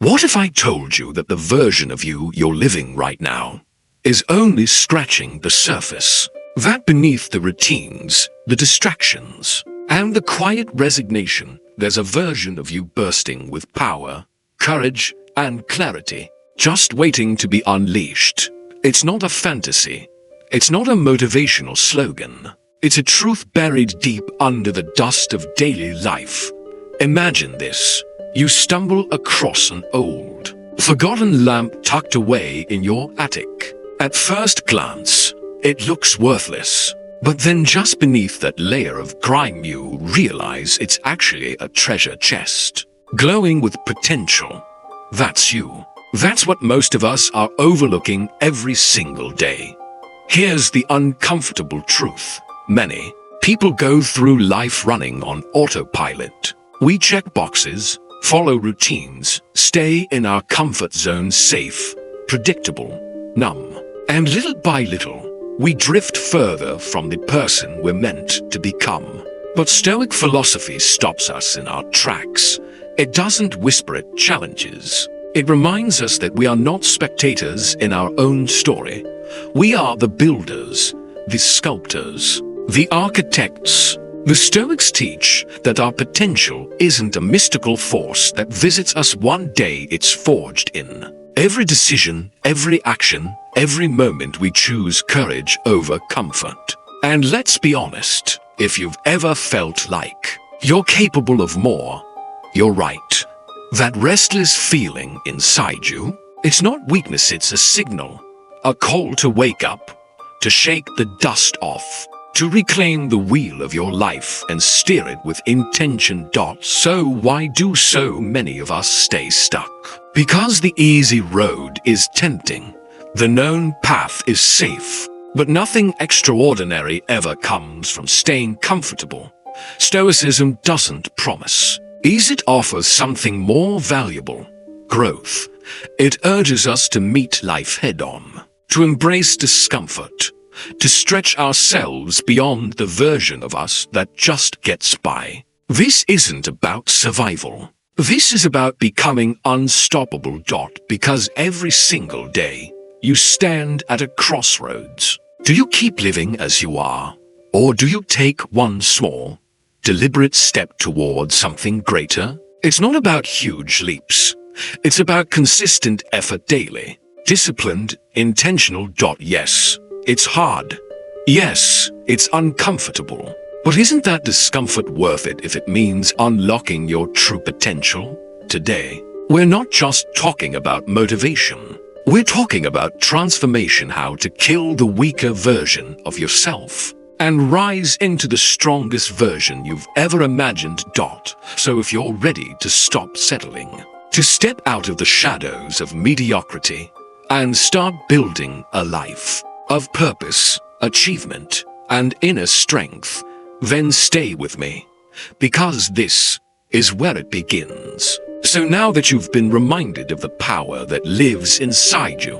What if I told you that the version of you you're living right now is only scratching the surface? That beneath the routines, the distractions, and the quiet resignation, there's a version of you bursting with power, courage, and clarity, just waiting to be unleashed. It's not a fantasy. It's not a motivational slogan. It's a truth buried deep under the dust of daily life. Imagine this. You stumble across an old, forgotten lamp tucked away in your attic. At first glance, it looks worthless. But then just beneath that layer of grime you realize it's actually a treasure chest, glowing with potential. That's you. That's what most of us are overlooking every single day. Here's the uncomfortable truth. Many people go through life running on autopilot. We check boxes, follow routines, stay in our comfort zone, safe, predictable, numb. And little by little, we drift further from the person we're meant to become. But Stoic philosophy stops us in our tracks. It doesn't whisper, it challenges. It reminds us that we are not spectators in our own story. We are the builders, the sculptors, the architects. The Stoics teach that our potential isn't a mystical force that visits us one day, it's forged in every decision, every action, every moment we choose courage over comfort. And let's be honest, if you've ever felt like you're capable of more, you're right. That restless feeling inside you, it's not weakness, it's a signal, a call to wake up, to shake the dust off, to reclaim the wheel of your life and steer it with intention. So why do so many of us stay stuck? Because the easy road is tempting. The known path is safe. But nothing extraordinary ever comes from staying comfortable. Stoicism doesn't promise ease, it offers something more valuable: growth. It urges us to meet life head-on, to embrace discomfort, to stretch ourselves beyond the version of us that just gets by. This isn't about survival. This is about becoming unstoppable. Because every single day, you stand at a crossroads. Do you keep living as you are? Or do you take one small, deliberate step toward something greater? It's not about huge leaps. It's about consistent effort daily. Disciplined, intentional. Yes, it's hard. Yes, it's uncomfortable. But isn't that discomfort worth it if it means unlocking your true potential? Today, we're not just talking about motivation. We're talking about transformation, how to kill the weaker version of yourself and rise into the strongest version you've ever imagined. So if you're ready to stop settling, to step out of the shadows of mediocrity and start building a life of purpose, achievement, and inner strength, then stay with me, because this is where it begins. So now that you've been reminded of the power that lives inside you,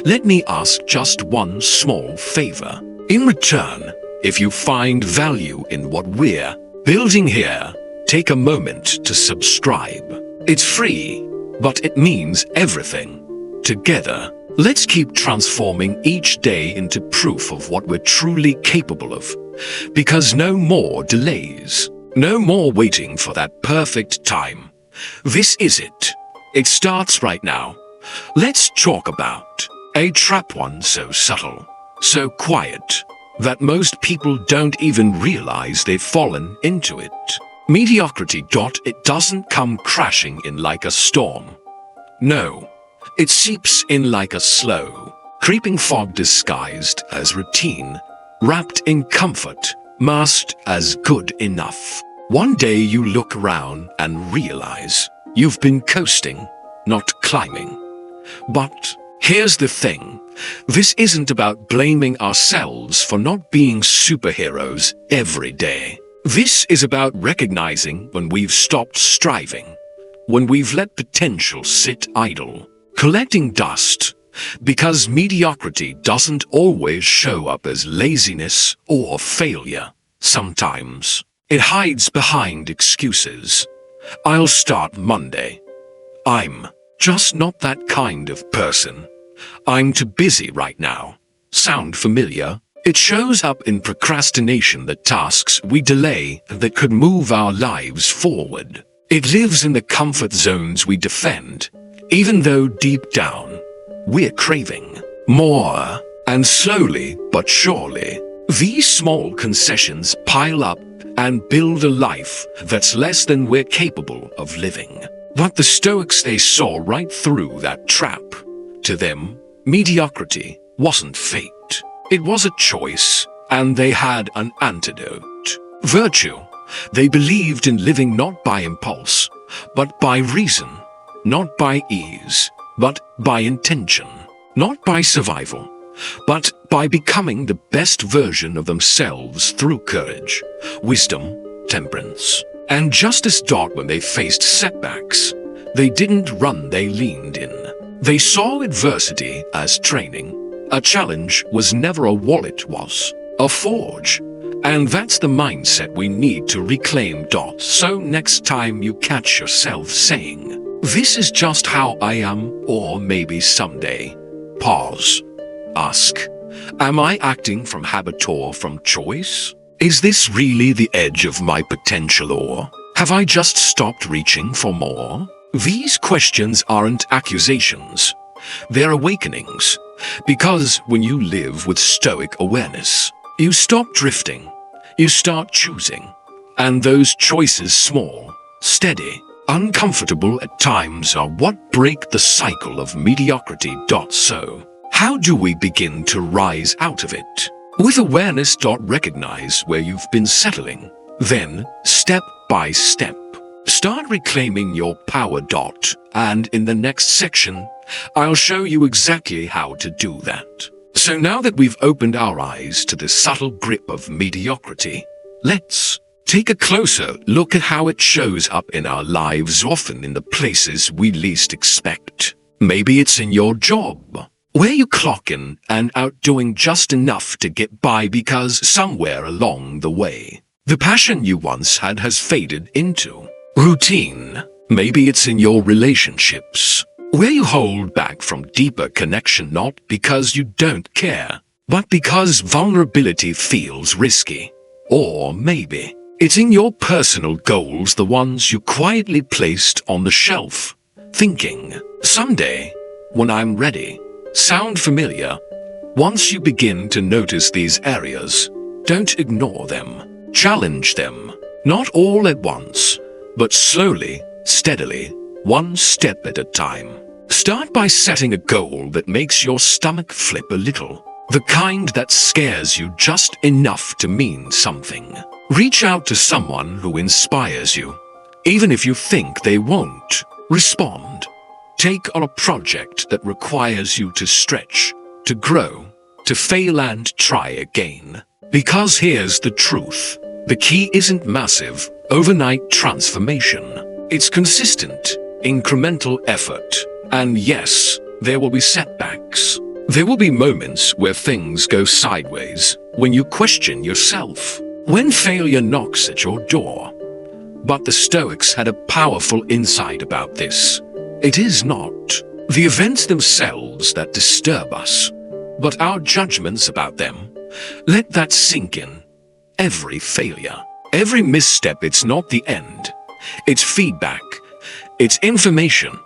let me ask just one small favor. In return, if you find value in what we're building here, take a moment to subscribe. It's free, but it means everything. Together, let's keep transforming each day into proof of what we're truly capable of. Because no more delays, no more waiting for that perfect time. This is it. It starts right now. Let's talk about a trap, one so subtle, so quiet, that most people don't even realize they've fallen into it. Mediocrity. It doesn't come crashing in like a storm. No, it seeps in like a slow, creeping fog, disguised as routine, wrapped in comfort, masked as good enough. One day you look around and realize you've been coasting, not climbing. But here's the thing. This isn't about blaming ourselves for not being superheroes every day. This is about recognizing when we've stopped striving, when we've let potential sit idle, collecting dust. Because mediocrity doesn't always show up as laziness or failure. Sometimes it hides behind excuses. I'll start Monday. I'm Just not that kind of person. I'm too busy right now. Sound familiar? It shows up in procrastination, the tasks we delay that could move our lives forward. It lives in the comfort zones we defend, even though deep down, we're craving more. And slowly but surely, these small concessions pile up and build a life that's less than we're capable of living. But the Stoics, they saw right through that trap. To them, mediocrity wasn't fate. It was a choice, and they had an antidote. Virtue. They believed in living not by impulse, but by reason. Not by ease, but by intention. Not by survival, but by becoming the best version of themselves through courage, wisdom, temperance, and justice. When they faced setbacks, they didn't run, they leaned in. They saw adversity as training. A challenge was never a wall, it was a forge. And that's the mindset we need to reclaim. So next time you catch yourself saying, "This is just how I am," or maybe someday, pause. Ask, am I acting from habit or from choice? Is this really the edge of my potential, or have I just stopped reaching for more? These questions aren't accusations. They're awakenings. Because when you live with Stoic awareness, you stop drifting. You start choosing. And those choices, small, steady, uncomfortable at times, are what break the cycle of mediocrity. So, how do we begin to rise out of it? With awareness. Recognize where you've been settling. Then, step by step, start reclaiming your power. And in the next section, I'll show you exactly how to do that. So now that we've opened our eyes to the subtle grip of mediocrity, let's take a closer look at how it shows up in our lives, often in the places we least expect. Maybe it's in your job, where you clock in and out doing just enough to get by because somewhere along the way, the passion you once had has faded into routine. Maybe it's in your relationships, where you hold back from deeper connection, not because you don't care, but because vulnerability feels risky. Or maybe it's in your personal goals, the ones you quietly placed on the shelf, thinking, someday, when I'm ready. Sound familiar? Once you begin to notice these areas, don't ignore them. Challenge them. Not all at once, but slowly, steadily, one step at a time. Start by setting a goal that makes your stomach flip a little. The kind that scares you just enough to mean something. Reach out to someone who inspires you, even if you think they won't respond. Take on a project that requires you to stretch, to grow, to fail and try again. Because here's the truth. The key isn't massive, overnight transformation. It's consistent, incremental effort. And yes, there will be setbacks. There will be moments where things go sideways, when you question yourself, when failure knocks at your door. But the Stoics had a powerful insight about this. It is not the events themselves that disturb us, but our judgments about them. Let that sink in. Every failure, every misstep, it's not the end. It's feedback. It's information.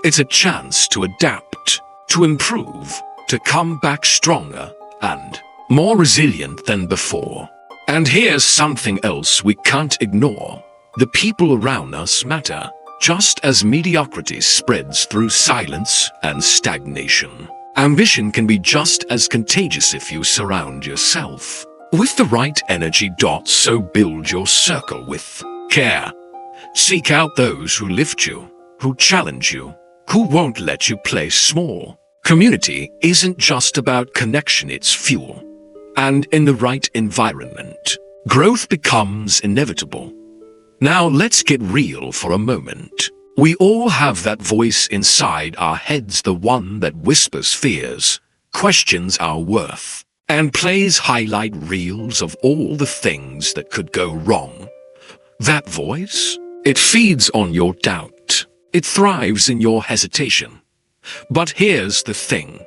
It's a chance to adapt, to improve, to come back stronger and more resilient than before. And here's something else we can't ignore. The people around us matter, just as mediocrity spreads through silence and stagnation. Ambition can be just as contagious if you surround yourself with the right energy. So build your circle with care. Seek out those who lift you, who challenge you, who won't let you play small. Community isn't just about connection, it's fuel. And in the right environment, growth becomes inevitable. Now let's get real for a moment. We all have that voice inside our heads, the one that whispers fears, questions our worth, and plays highlight reels of all the things that could go wrong. That voice, it feeds on your doubt. It thrives in your hesitation. But here's the thing.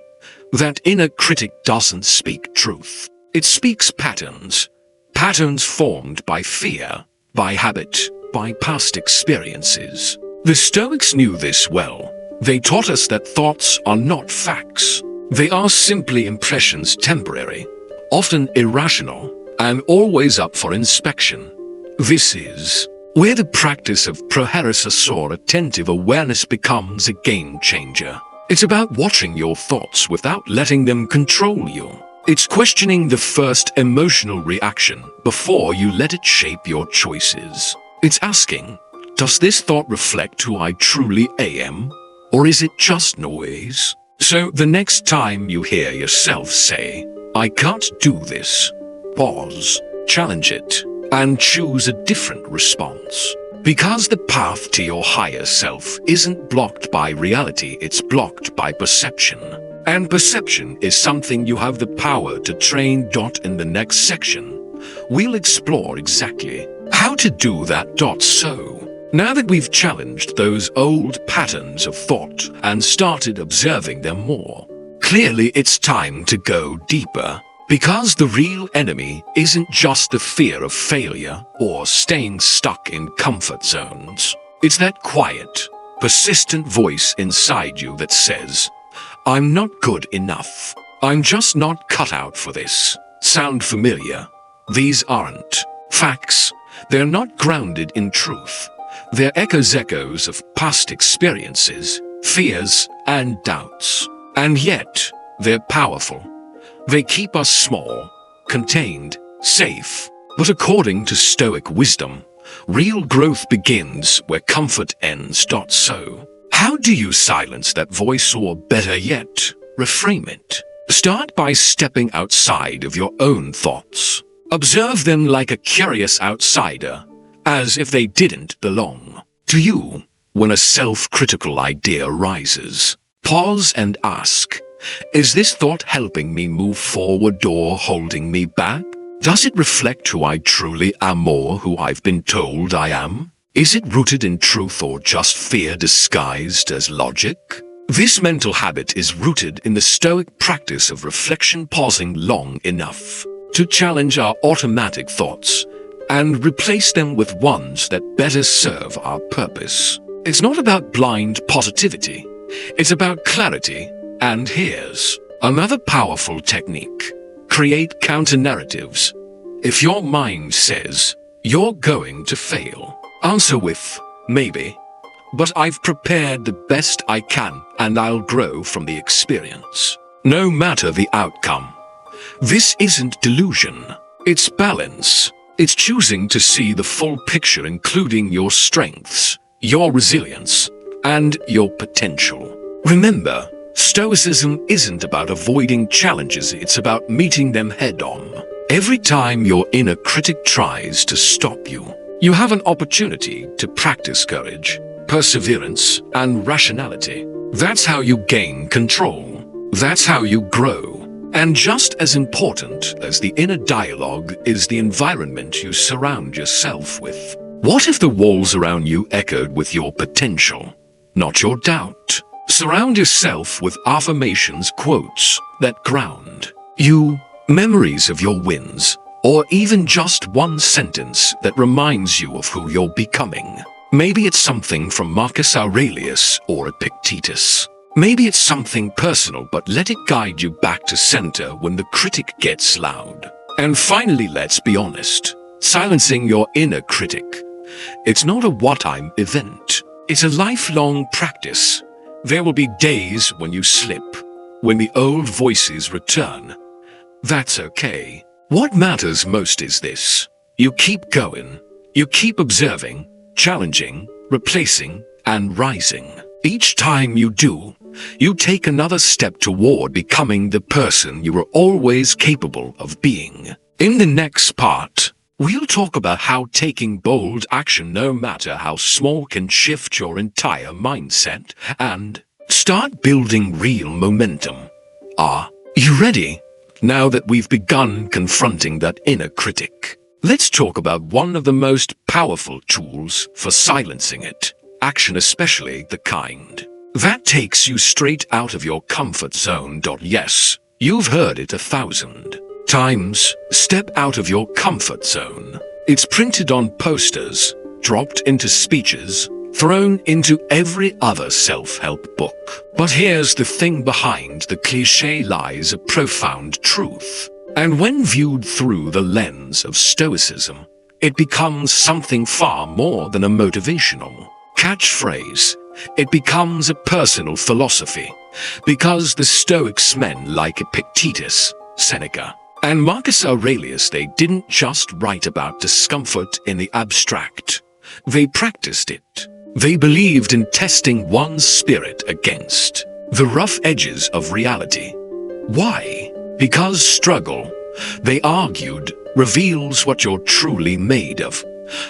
That inner critic doesn't speak truth. It speaks patterns. Patterns formed by fear, by habit, by past experiences. The Stoics knew this well. They taught us that thoughts are not facts. They are simply impressions, temporary, often irrational, and always up for inspection. This is where the practice of prohairesis or attentive awareness becomes a game changer. It's about watching your thoughts without letting them control you. It's questioning the first emotional reaction before you let it shape your choices. It's asking, does this thought reflect who I truly am? Or is it just noise? So the next time you hear yourself say, I can't do this, pause, challenge it, and choose a different response. Because the path to your higher self isn't blocked by reality, it's blocked by perception. And perception is something you have the power to train. In the next section, we'll explore exactly how to do that. So, now that we've challenged those old patterns of thought and started observing them more, clearly it's time to go deeper. Because the real enemy isn't just the fear of failure or staying stuck in comfort zones. It's that quiet, persistent voice inside you that says, I'm not good enough. I'm just not cut out for this. Sound familiar? These aren't facts. They're not grounded in truth. They're echoes of past experiences, fears, and doubts. And yet, they're powerful. They keep us small, contained, safe. But according to Stoic wisdom, real growth begins where comfort ends. So, how do you silence that voice, or better yet, reframe it? Start by stepping outside of your own thoughts. Observe them like a curious outsider, as if they didn't belong to you. When a self-critical idea rises, pause and ask, is this thought helping me move forward or holding me back? Does it reflect who I truly am or who I've been told I am? Is it rooted in truth or just fear disguised as logic? This mental habit is rooted in the Stoic practice of reflection, pausing long enough to challenge our automatic thoughts and replace them with ones that better serve our purpose. It's not about blind positivity. It's about clarity. And here's another powerful technique. Create counter-narratives. If your mind says, you're going to fail, answer with, maybe. But I've prepared the best I can, and I'll grow from the experience, no matter the outcome. This isn't delusion. It's balance. It's choosing to see the full picture, including your strengths, your resilience, and your potential. Remember, Stoicism isn't about avoiding challenges, it's about meeting them head-on. Every time your inner critic tries to stop you, you have an opportunity to practice courage, perseverance, and rationality. That's how you gain control. That's how you grow. And just as important as the inner dialogue is the environment you surround yourself with. What if the walls around you echoed with your potential, not your doubt? Surround yourself with affirmations, quotes that ground you, memories of your wins, or even just one sentence that reminds you of who you're becoming. Maybe it's something from Marcus Aurelius or Epictetus. Maybe it's something personal, but let it guide you back to center when the critic gets loud. And finally, let's be honest, silencing your inner critic. It's not a one-time event. It's a lifelong practice. There will be days when you slip, when the old voices return. That's okay. What matters most is this. You keep going. You keep observing, challenging, replacing, and rising. Each time you do, you take another step toward becoming the person you were always capable of being. In the next part, we'll talk about how taking bold action, no matter how small, can shift your entire mindset and start building real momentum. Are you ready? Now that we've begun confronting that inner critic, let's talk about one of the most powerful tools for silencing it, action, especially the kind that takes you straight out of your comfort zone. Yes, you've heard it 1,000 times. Step out of your comfort zone. It's printed on posters, dropped into speeches, thrown into every other self-help book. But here's the thing: behind the cliché lies a profound truth. And when viewed through the lens of Stoicism, it becomes something far more than a motivational catchphrase. It becomes a personal philosophy, because the Stoics, men like Epictetus, Seneca, and Marcus Aurelius, they didn't just write about discomfort in the abstract. They practiced it. They believed in testing one's spirit against the rough edges of reality. Why? Because struggle, they argued, reveals what you're truly made of.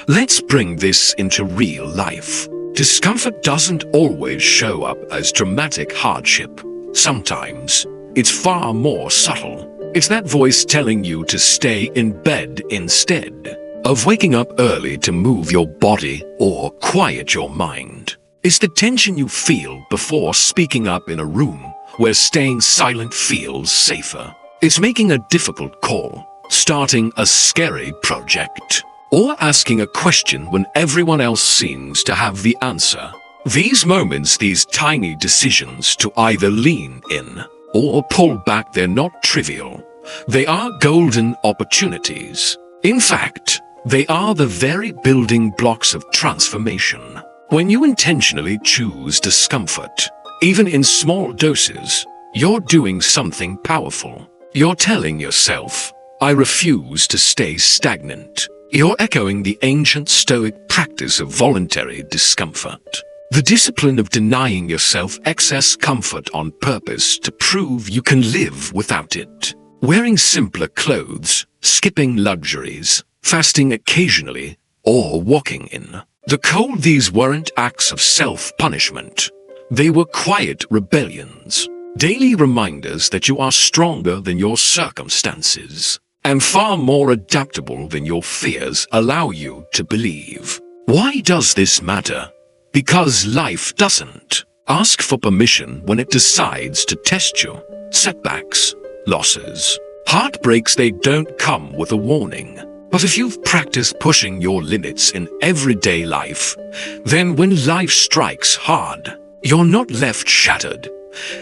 Let's bring this into real life. Discomfort doesn't always show up as dramatic hardship. Sometimes it's far more subtle. It's that voice telling you to stay in bed instead of waking up early to move your body or quiet your mind. It's the tension you feel before speaking up in a room where staying silent feels safer. It's making a difficult call, starting a scary project, or asking a question when everyone else seems to have the answer. These moments, these tiny decisions to either lean in or pull back, they're not trivial. They are golden opportunities. In fact, they are the very building blocks of transformation. When you intentionally choose discomfort, even in small doses, you're doing something powerful. You're telling yourself, I refuse to stay stagnant. You're echoing the ancient Stoic practice of voluntary discomfort. The discipline of denying yourself excess comfort on purpose to prove you can live without it. Wearing simpler clothes, skipping luxuries, fasting occasionally, or walking in the cold. These weren't acts of self-punishment. They were quiet rebellions. Daily reminders that you are stronger than your circumstances and far more adaptable than your fears allow you to believe. Why does this matter? Because life doesn't ask for permission when it decides to test you. Setbacks, losses, heartbreaks, they don't come with a warning. But if you've practiced pushing your limits in everyday life, then when life strikes hard, you're not left shattered.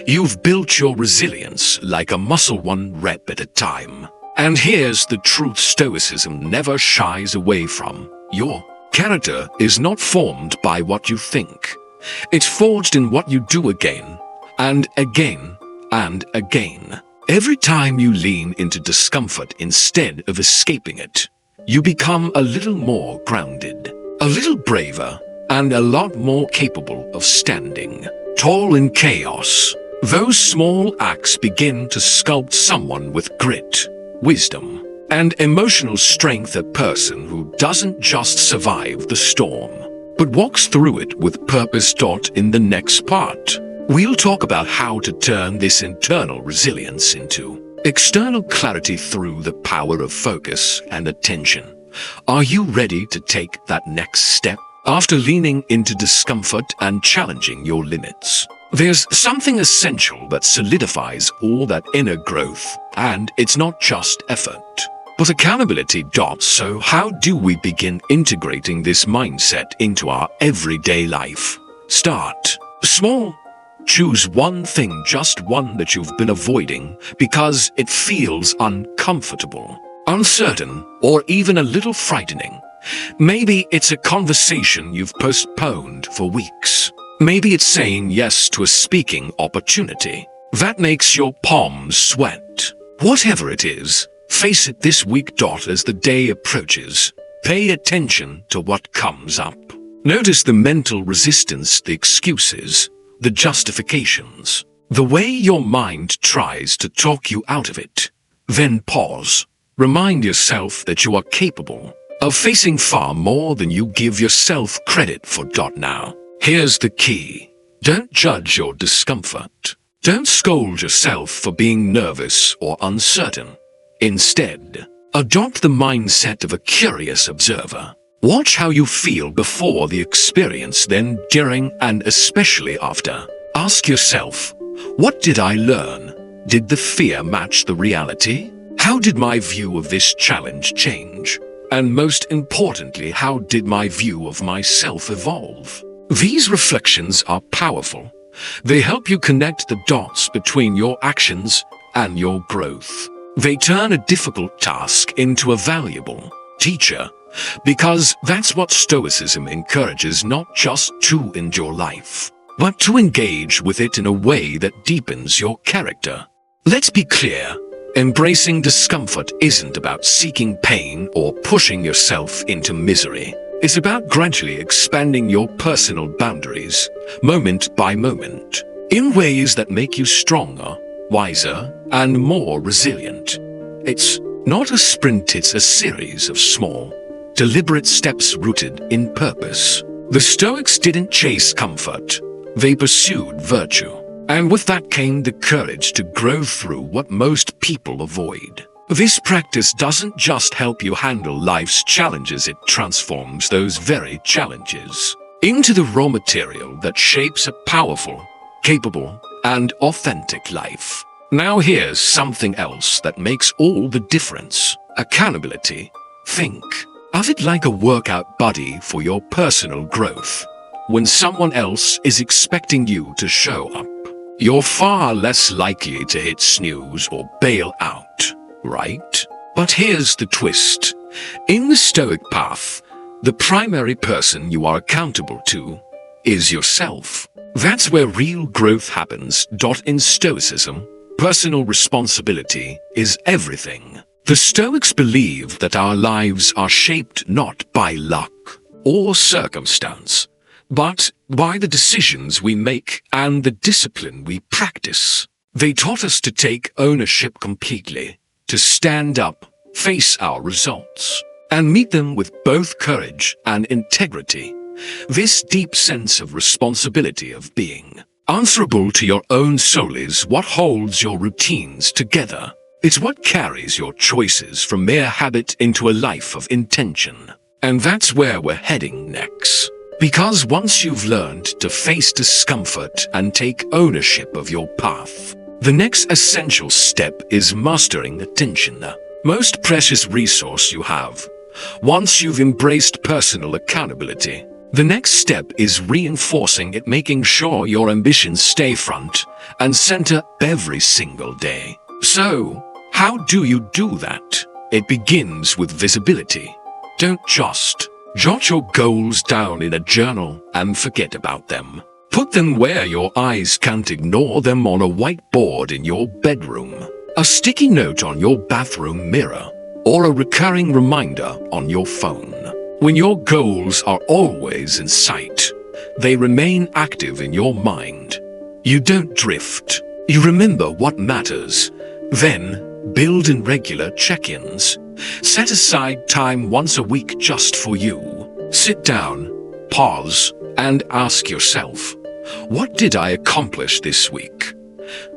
You've built your resilience like a muscle, one rep at a time. And here's the truth Stoicism never shies away from. Your character is not formed by what you think. It's forged in what you do again, and again, and again. Every time you lean into discomfort instead of escaping it, you become a little more grounded, a little braver, and a lot more capable of standing tall in chaos. Those small acts begin to sculpt someone with grit, wisdom, and emotional strength, a person who doesn't just survive the storm, but walks through it with purpose. In the next part, we'll talk about how to turn this internal resilience into external clarity through the power of focus and attention. Are you ready to take that next step? After leaning into discomfort and challenging your limits, there's something essential that solidifies all that inner growth, and it's not just effort, but accountability. So how do we begin integrating this mindset into our everyday life? Start small. Choose one thing, just one that you've been avoiding because it feels uncomfortable, uncertain, or even a little frightening. Maybe it's a conversation you've postponed for weeks. Maybe it's saying yes to a speaking opportunity that makes your palms sweat. Whatever it is, face it this week. As the day approaches, pay attention to what comes up. Notice the mental resistance, the excuses, the justifications, the way your mind tries to talk you out of it. Then pause. Remind yourself that you are capable of facing far more than you give yourself credit for. Now, here's the key. Don't judge your discomfort. Don't scold yourself for being nervous or uncertain. Instead, adopt the mindset of a curious observer. Watch how you feel before the experience, then during, and especially after. Ask yourself, what did I learn? Did the fear match the reality? How did my view of this challenge change? And most importantly, how did my view of myself evolve? These reflections are powerful. They help you connect the dots between your actions and your growth. They turn a difficult task into a valuable teacher, because that's what Stoicism encourages, not just to endure life, but to engage with it in a way that deepens your character. Let's be clear, embracing discomfort isn't about seeking pain or pushing yourself into misery. It's about gradually expanding your personal boundaries, moment by moment, in ways that make you stronger, wiser, and more resilient. It's not a sprint, it's a series of small, deliberate steps rooted in purpose. The Stoics didn't chase comfort, they pursued virtue. And with that came the courage to grow through what most people avoid. This practice doesn't just help you handle life's challenges, it transforms those very challenges into the raw material that shapes a powerful, capable, and authentic life. Now here's something else that makes all the difference: accountability. Think of it like a workout buddy for your personal growth. When someone else is expecting you to show up, you're far less likely to hit snooze or bail out, right? But here's the twist. In the Stoic path, the primary person you are accountable to is yourself. That's where real growth happens. In Stoicism, personal responsibility is everything. The Stoics believe that our lives are shaped not by luck or circumstance, but by the decisions we make and the discipline we practice. They taught us to take ownership completely, to stand up, face our results, and meet them with both courage and integrity. This deep sense of responsibility, of being answerable to your own soul, is what holds your routines together. It's what carries your choices from mere habit into a life of intention. And that's where we're heading next. Because once you've learned to face discomfort and take ownership of your path, the next essential step is mastering attention, the most precious resource you have. Once you've embraced personal accountability, the next step is reinforcing it, making sure your ambitions stay front and center every single day. So, how do you do that? It begins with visibility. Don't just jot your goals down in a journal and forget about them. Put them where your eyes can't ignore them: on a whiteboard in your bedroom, a sticky note on your bathroom mirror, or a recurring reminder on your phone. When your goals are always in sight, they remain active in your mind. You don't drift. You remember what matters. Then, build in regular check-ins. Set aside time once a week just for you. Sit down, pause, and ask yourself, what did I accomplish this week?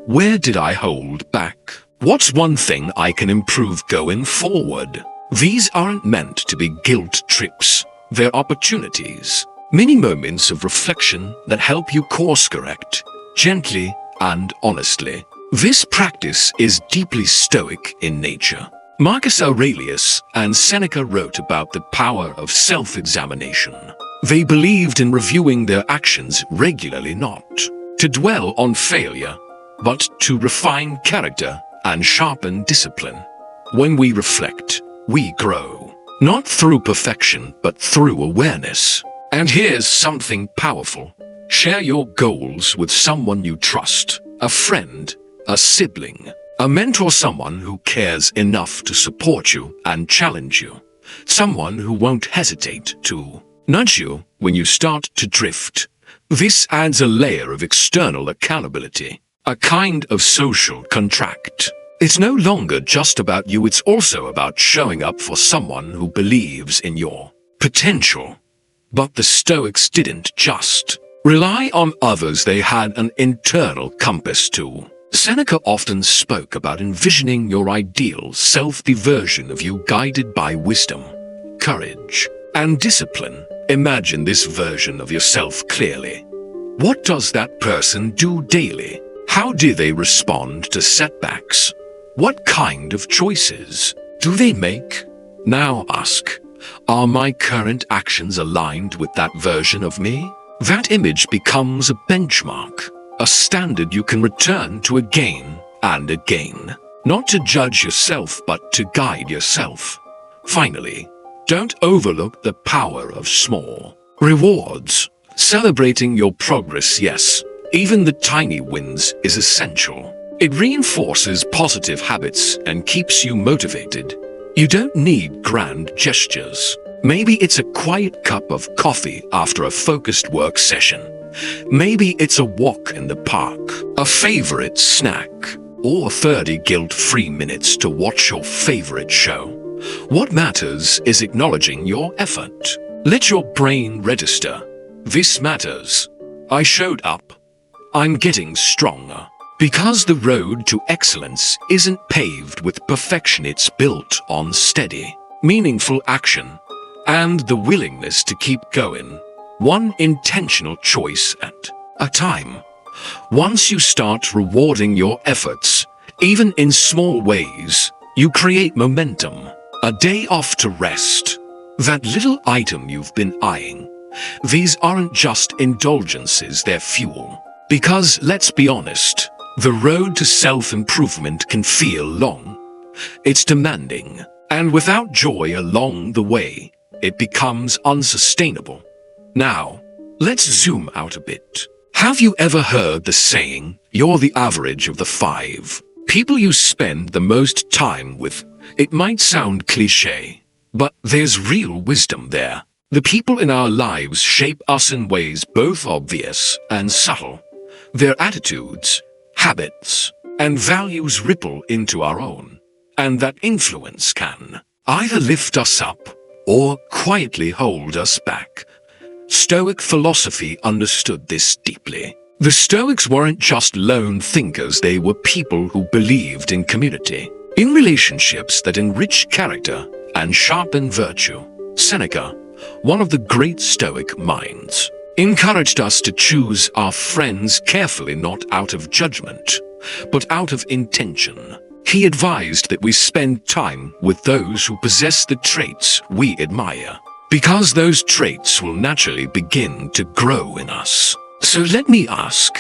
Where did I hold back? What's one thing I can improve going forward? These aren't meant to be guilt trips. They're opportunities. Mini moments of reflection that help you course correct, gently and honestly. This practice is deeply Stoic in nature. Marcus Aurelius and Seneca wrote about the power of self-examination. They believed in reviewing their actions regularly, not to dwell on failure, but to refine character and sharpen discipline. When we reflect, we grow, not through perfection, but through awareness. And here's something powerful. Share your goals with someone you trust, a friend, a sibling, a mentor, someone who cares enough to support you and challenge you, someone who won't hesitate to nudge you when you start to drift. This adds a layer of external accountability, a kind of social contract. It's no longer just about you, it's also about showing up for someone who believes in your potential. But the Stoics didn't just rely on others, they had an internal compass too. Seneca often spoke about envisioning your ideal self, the version of you guided by wisdom, courage, And discipline. Imagine this version of yourself clearly. What does that person do daily? How do they respond to setbacks? What kind of choices do they make? Now ask, are my current actions aligned with that version of me? That image becomes a benchmark, a standard you can return to again and again. Not to judge yourself, but to guide yourself. Finally, don't overlook the power of small rewards. Celebrating your progress, yes, even the tiny wins, is essential. It reinforces positive habits and keeps you motivated. You don't need grand gestures. Maybe it's a quiet cup of coffee after a focused work session. Maybe it's a walk in the park, a favorite snack, or 30 guilt-free minutes to watch your favorite show. What matters is acknowledging your effort. Let your brain register. This matters. I showed up. I'm getting stronger. Because the road to excellence isn't paved with perfection, it's built on steady, meaningful action, and the willingness to keep going, one intentional choice at a time. Once you start rewarding your efforts, even in small ways, you create momentum. A day off to rest. That little item you've been eyeing. These aren't just indulgences, they're fuel. Because, let's be honest, the road to self-improvement can feel long. It's demanding. And without joy along the way, it becomes unsustainable. Now, let's zoom out a bit. Have you ever heard the saying, you're the average of the 5 people you spend the most time with? It might sound cliché, but there's real wisdom there. The people in our lives shape us in ways both obvious and subtle. Their attitudes, habits, and values ripple into our own. And that influence can either lift us up or quietly hold us back. Stoic philosophy understood this deeply. The Stoics weren't just lone thinkers, they were people who believed in community, in relationships that enrich character and sharpen virtue. Seneca, one of the great Stoic minds, encouraged us to choose our friends carefully, not out of judgment, but out of intention. He advised that we spend time with those who possess the traits we admire, because those traits will naturally begin to grow in us. So let me ask,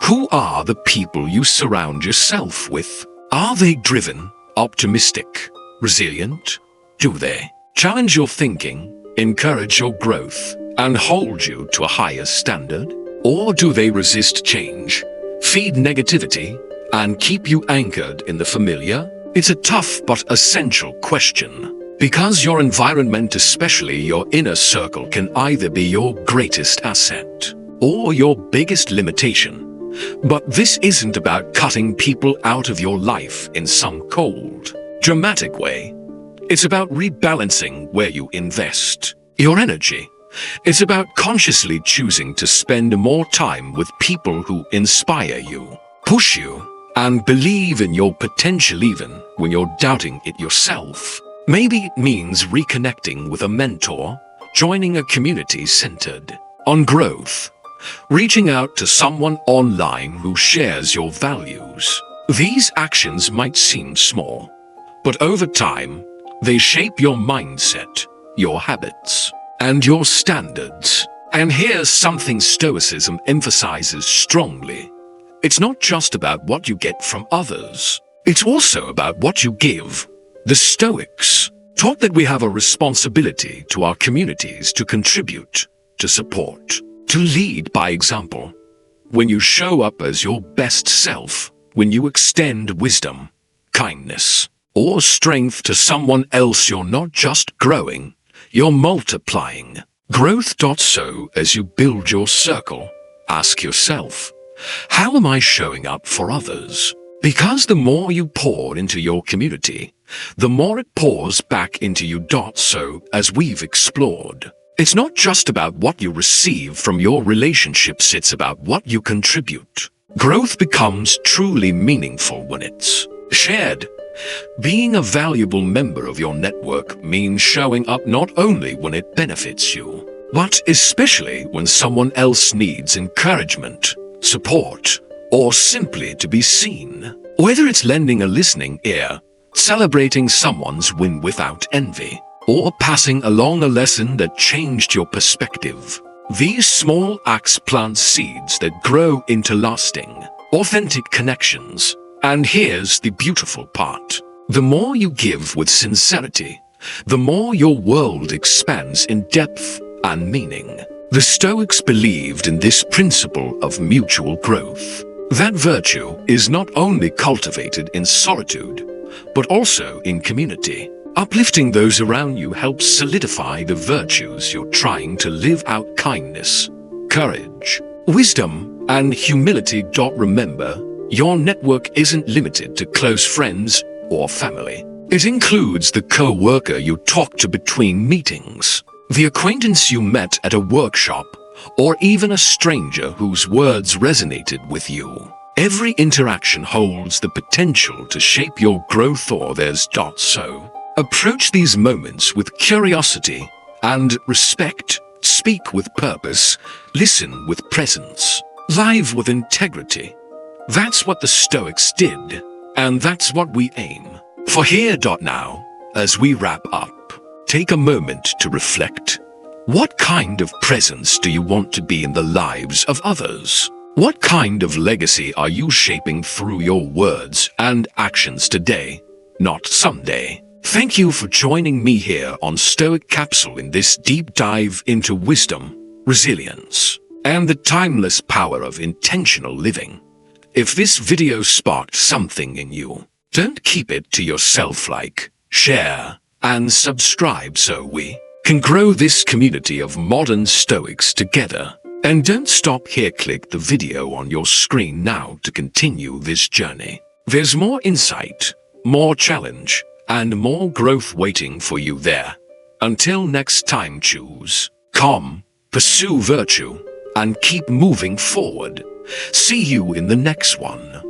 who are the people you surround yourself with? Are they driven, optimistic, resilient? Do they challenge your thinking, encourage your growth, and hold you to a higher standard? Or do they resist change, feed negativity, and keep you anchored in the familiar? It's a tough but essential question, because your environment, especially your inner circle, can either be your greatest asset or your biggest limitation. But this isn't about cutting people out of your life in some cold, dramatic way. It's about rebalancing where you invest your energy. It's about consciously choosing to spend more time with people who inspire you, push you, and believe in your potential even when you're doubting it yourself. Maybe it means reconnecting with a mentor, joining a community centered on growth, reaching out to someone online who shares your values. These actions might seem small, but over time, they shape your mindset, your habits, and your standards. And here's something Stoicism emphasizes strongly. It's not just about what you get from others. It's also about what you give. The Stoics taught that we have a responsibility to our communities to contribute, to support, to lead by example. When you show up as your best self, when you extend wisdom, kindness, or strength to someone else, you're not just growing, you're multiplying. Growth. So as you build your circle, ask yourself, how am I showing up for others? Because the more you pour into your community, the more it pours back into you. So as we've explored, it's not just about what you receive from your relationships, it's about what you contribute. Growth becomes truly meaningful when it's shared, Being a valuable member of your network means showing up not only when it benefits you, but especially when someone else needs encouragement, support, or simply to be seen. Whether it's lending a listening ear, celebrating someone's win without envy, or passing along a lesson that changed your perspective, these small acts plant seeds that grow into lasting, authentic connections. And here's the beautiful part. The more you give with sincerity, the more your world expands in depth and meaning. The Stoics believed in this principle of mutual growth. That virtue is not only cultivated in solitude, but also in community. Uplifting those around you helps solidify the virtues you're trying to live out: kindness, courage, wisdom, and humility. Remember, your network isn't limited to close friends or family. It includes the co-worker you talk to between meetings, the acquaintance you met at a workshop, or even a stranger whose words resonated with you. Every interaction holds the potential to shape your growth or theirs. So, approach these moments with curiosity and respect. Speak with purpose, listen with presence, live with integrity. That's what the Stoics did, and that's what we aim for here. Now, as we wrap up, take a moment to reflect. What kind of presence do you want to be in the lives of others? What kind of legacy are you shaping through your words and actions today, not someday? Thank you for joining me here on Stoic Capsule in this deep dive into wisdom, resilience, and the timeless power of intentional living. If this video sparked something in you, don't keep it to yourself. Like, share, and subscribe so we can grow this community of modern Stoics together. And don't stop here. Click the video on your screen now to continue this journey. There's more insight, more challenge, and more growth waiting for you there. Until next time, choose calm, pursue virtue, and keep moving forward. See you in the next one.